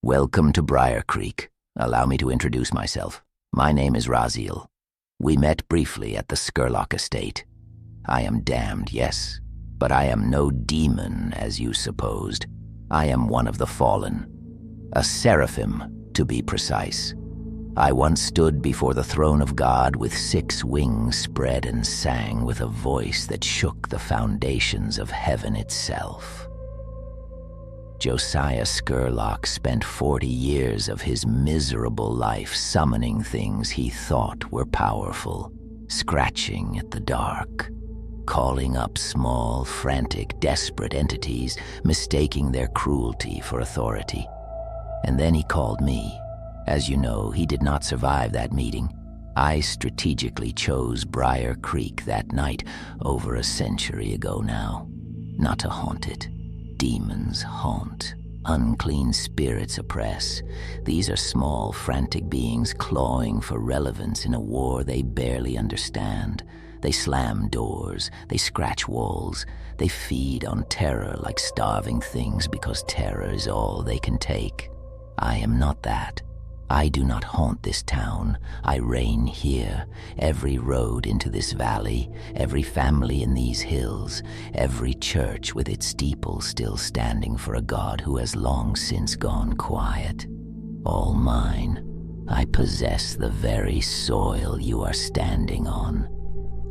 Welcome to Briar Creek. Allow me to introduce myself. My name is Raziel. We met briefly at the Skurlock Estate. I am damned, yes, but I am no demon, as you supposed. I am one of the fallen. A seraphim, to be precise. I once stood before the throne of God with 6 wings spread and sang with a voice that shook the foundations of heaven itself. Josiah Skurlock spent 40 years of his miserable life summoning things he thought were powerful, scratching at the dark, calling up small, frantic, desperate entities, mistaking their cruelty for authority. And then he called me. As you know, he did not survive that meeting. I strategically chose Briar Creek that night, over a century ago now, not to haunt it. Demons haunt. Unclean spirits oppress. These are small, frantic beings clawing for relevance in a war they barely understand. They slam doors. They scratch walls. They feed on terror like starving things because terror is all they can take. I am not that. I do not haunt this town. I reign here. Every road into this valley, every family in these hills, every church with its steeple still standing for a God who has long since gone quiet. All mine. I possess the very soil you are standing on.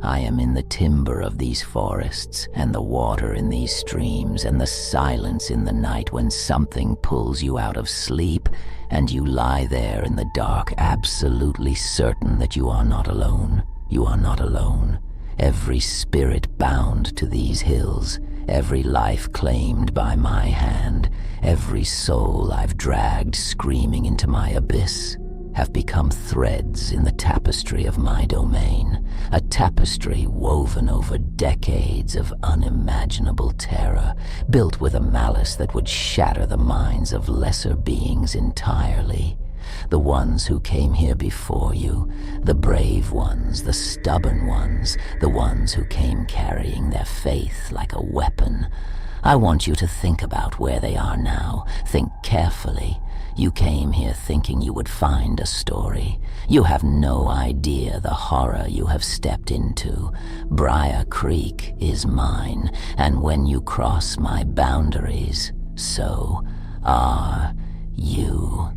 I am in the timber of these forests, and the water in these streams, and the silence in the night when something pulls you out of sleep, and you lie there in the dark, absolutely certain that you are not alone. You are not alone. Every spirit bound to these hills, every life claimed by my hand, every soul I've dragged screaming into my abyss, have become threads in the tapestry of my domain, a tapestry woven over decades of unimaginable terror, built with a malice that would shatter the minds of lesser beings entirely. The ones who came here before you, the brave ones, the stubborn ones, the ones who came carrying their faith like a weapon. I want you to think about where they are now. Think carefully. You came here thinking you would find a story. You have no idea the horror you have stepped into. Briar Creek is mine, and when you cross my boundaries, so are you.